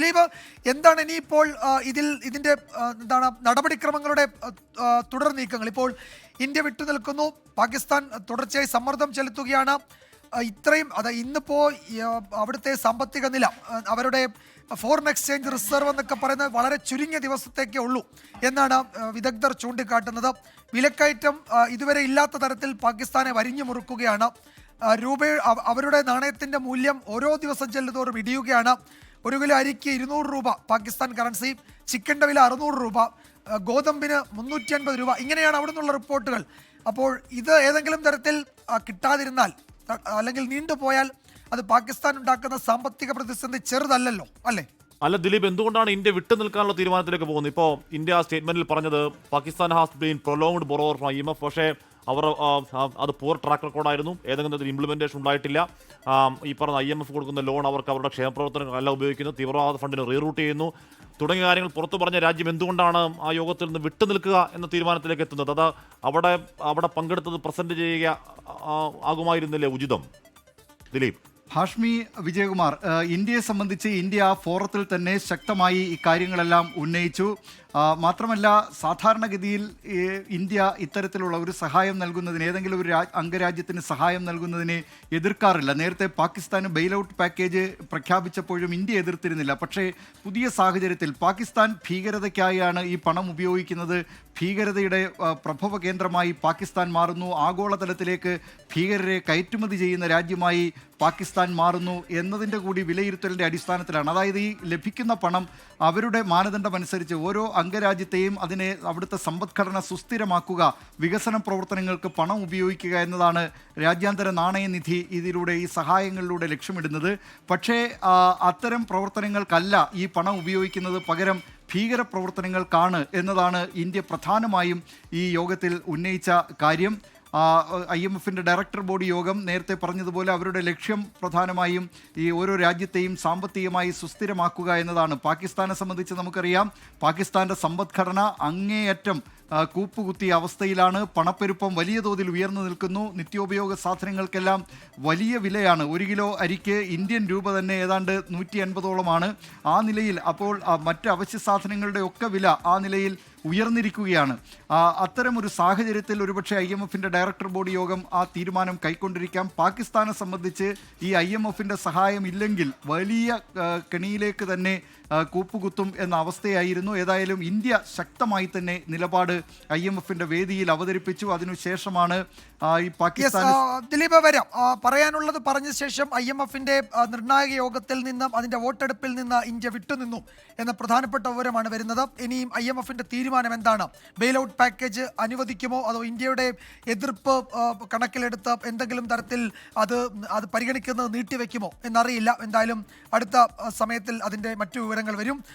ദിലീപ്, എന്താണ് ഇനിയിപ്പോൾ ഇതിന്റെ എന്താണ് നടപടിക്രമങ്ങളുടെ തുടർ നീക്കങ്ങൾ? ഇപ്പോൾ ഇന്ത്യ വിട്ടുനിൽക്കുന്നു, പാകിസ്ഥാൻ തുടർച്ചയായി സമ്മർദ്ദം ചെലുത്തുകയാണ്. ഇത്രയും ഇന്നിപ്പോ അവിടുത്തെ സാമ്പത്തിക നില, അവരുടെ ഫോറിൻ എക്സ്ചേഞ്ച് റിസർവ് എന്നൊക്കെ പറയുന്നത് വളരെ ചുരുങ്ങിയ ദിവസത്തേക്കേ ഉള്ളൂ എന്നാണ് വിദഗ്ധർ ചൂണ്ടിക്കാട്ടുന്നത്. വിലക്കയറ്റം ഇതുവരെ ഇല്ലാത്ത തരത്തിൽ പാകിസ്ഥാനെ വരിഞ്ഞു മുറുക്കുകയാണ്. രൂപ, അവരുടെ നാണയത്തിന്റെ മൂല്യം ഓരോ ദിവസം ചെല്ലുന്തോറും ഇടിയുകയാണ്. ഒരു കിലോ അരിക്ക് 200 രൂപ പാകിസ്ഥാൻ കറൻസി, ചിക്കൻ്റെ വില 600 രൂപ, ഗോതമ്പിന് 350 രൂപ. ഇങ്ങനെയാണ് അവിടെ നിന്നുള്ള റിപ്പോർട്ടുകൾ. അപ്പോൾ ഇത് ഏതെങ്കിലും തരത്തിൽ കിട്ടാതിരുന്നാൽ അല്ലെങ്കിൽ നീണ്ടുപോയാൽ അത് പാകിസ്ഥാൻ ഉണ്ടാക്കുന്ന സാമ്പത്തിക പ്രതിസന്ധി ചെറുതല്ലല്ലോ, അല്ലേ? അല്ല ദിലീപ്, എന്തുകൊണ്ടാണ് ഇന്ത്യ വിട്ടു നിൽക്കാനുള്ള തീരുമാനത്തിലേക്ക് പോകുന്നത്? ഇപ്പോൾ ഇന്ത്യ സ്റ്റേറ്റ്മെന്റിൽ പറഞ്ഞത് Pakistan has been prolonged borrower from IMF, പക്ഷേ അവർ അത് പൂർ ട്രാക്ക് റെക്കോർഡായിരുന്നു, ഏതെങ്കിലും തരത്തിൽ ഇംപ്ലിമെന്റേഷൻ ഉണ്ടായിട്ടില്ല. ഈ പറഞ്ഞ IMF കൊടുക്കുന്ന ലോൺ അവർക്ക് അവരുടെ ക്ഷേമപ്രവർത്തനങ്ങളല്ല ഉപയോഗിക്കുന്നത്, തീവ്രവാദ ഫണ്ടിന് റീറൂട്ട് ചെയ്യുന്നു തുടങ്ങിയ കാര്യങ്ങൾ പുറത്തു പറഞ്ഞ രാജ്യം എന്തുകൊണ്ടാണ് ആ യോഗത്തിൽ നിന്ന് വിട്ടു നിൽക്കുക എന്ന തീരുമാനത്തിലേക്ക് എത്തുന്നത്? അത് അവിടെ പങ്കെടുത്തത് പ്രസന്റ് ചെയ്യുക ആകുമായിരുന്നില്ലേ ഉചിതം, ദിലീപ്? ഹാഷ്മി വിജയകുമാർ, ഇന്ത്യയെ സംബന്ധിച്ച് ഇന്ത്യ ആ ഫോറത്തിൽ തന്നെ ശക്തമായി ഇക്കാര്യങ്ങളെല്ലാം ഉന്നയിച്ചു. മാത്രമല്ല, സാധാരണഗതിയിൽ ഇന്ത്യ ഇത്തരത്തിലുള്ള ഒരു സഹായം നൽകുന്നതിന്, ഏതെങ്കിലും ഒരു അംഗരാജ്യത്തിന് സഹായം നൽകുന്നതിനെ എതിർക്കാറില്ല. നേരത്തെ പാകിസ്ഥാന് ബെയിലൗട്ട് പാക്കേജ് പ്രഖ്യാപിച്ചപ്പോഴും ഇന്ത്യ എതിർത്തിരുന്നില്ല. പക്ഷേ പുതിയ സാഹചര്യത്തിൽ പാകിസ്ഥാൻ ഭീകരതയ്ക്കായാണ് ഈ പണം ഉപയോഗിക്കുന്നത്, ഭീകരതയുടെ പ്രഭവ കേന്ദ്രമായി പാകിസ്ഥാൻ മാറുന്നു, ആഗോളതലത്തിലേക്ക് ഭീകരരെ കയറ്റുമതി ചെയ്യുന്ന രാജ്യമായി പാകിസ്ഥാൻ മാറുന്നു എന്നതിൻ്റെ കൂടി വിലയിരുത്തലിൻ്റെ അടിസ്ഥാനത്തിലാണ്. അതായത് ഈ ലഭിക്കുന്ന പണം അവരുടെ മാനദണ്ഡമനുസരിച്ച് ഓരോ അംഗരാജ്യത്തെയും അവിടുത്തെ സമ്പദ്ഘടന സുസ്ഥിരമാക്കുക, വികസന പ്രവർത്തനങ്ങൾക്ക് പണം ഉപയോഗിക്കുക എന്നതാണ് രാജ്യാന്തര നാണയനിധി ഇതിലൂടെ, ഈ സഹായങ്ങളിലൂടെ ലക്ഷ്യമിടുന്നത്. പക്ഷേ അത്തരം പ്രവർത്തനങ്ങൾക്കല്ല ഈ പണം ഉപയോഗിക്കുന്നത്, പകരം ഭീകര പ്രവർത്തനങ്ങൾക്കാണ് എന്നതാണ് ഇന്ത്യ പ്രധാനമായും ഈ യോഗത്തിൽ ഉന്നയിച്ച കാര്യം. IMFൻ്റെ ഡയറക്ടർ ബോഡി യോഗം നേരത്തെ പറഞ്ഞതുപോലെ അവരുടെ ലക്ഷ്യം പ്രധാനമായും ഈ ഓരോ രാജ്യത്തെയും സാമ്പത്തികമായി സുസ്ഥിരമാക്കുക എന്നതാണ്. പാകിസ്ഥാനെ സംബന്ധിച്ച് നമുക്കറിയാം, പാകിസ്ഥാൻ്റെ സമ്പദ്ഘടന അങ്ങേയറ്റം കൂപ്പുകുത്തിയ അവസ്ഥയിലാണ്. പണപ്പെരുപ്പം വലിയ തോതിൽ ഉയർന്നു നിൽക്കുന്നു. നിത്യോപയോഗ സാധനങ്ങൾക്കെല്ലാം വലിയ വിലയാണ്. 1 കിലോ അരിക്ക് ഇന്ത്യൻ രൂപ തന്നെ ഏതാണ്ട് 150ഓളമാണ്. ആ നിലയിൽ അപ്പോൾ മറ്റ് അവശ്യ സാധനങ്ങളുടെ ഒക്കെ വില ആ നിലയിൽ ഉയർന്നിരിക്കുകയാണ്. അത്തരമൊരു സാഹചര്യത്തിൽ ഒരുപക്ഷെ IMFൻ്റെ ഡയറക്ടർ ബോഡി യോഗം ആ തീരുമാനം കൈക്കൊണ്ടിരിക്കാം. പാകിസ്ഥാനെ സംബന്ധിച്ച് ഈ IMFൻ്റെ സഹായം ഇല്ലെങ്കിൽ വലിയ കെണിയിലേക്ക് തന്നെ കൂപ്പുകുത്തും എന്ന അവസ്ഥയായിരുന്നു. ഏതായാലും ഇന്ത്യ ശക്തമായി തന്നെ നിലപാട് IMFൻ്റെ വേദിയിൽ അവതരിപ്പിച്ചു. അതിനുശേഷമാണ് ഈ പാകിസ്ഥാൻ. ദിലീപ്, വരാം. പറയാനുള്ളത് പറഞ്ഞ ശേഷം IMFൻ്റെ നിർണായക യോഗത്തിൽ നിന്നും അതിൻ്റെ വോട്ടെടുപ്പിൽ നിന്ന് ഇന്ത്യ വിട്ടുനിന്നു എന്ന പ്രധാനപ്പെട്ട വിവരമാണ് വരുന്നത്. ഇനിയും IMFൻ്റെ തീരുമാനം എന്താണ്? ബെയിലൗട്ട് പാക്കേജ് അനുവദിക്കുമോ, അതോ ഇന്ത്യയുടെ എതിർപ്പ് കണക്കിലെടുത്ത് എന്തെങ്കിലും തരത്തിൽ അത് പരിഗണിക്കുന്നത് നീട്ടിവെക്കുമോ എന്നറിയില്ല. എന്തായാലും അടുത്ത സമയത്തിൽ അതിൻ്റെ മറ്റു വിവരങ്ങൾ വരും.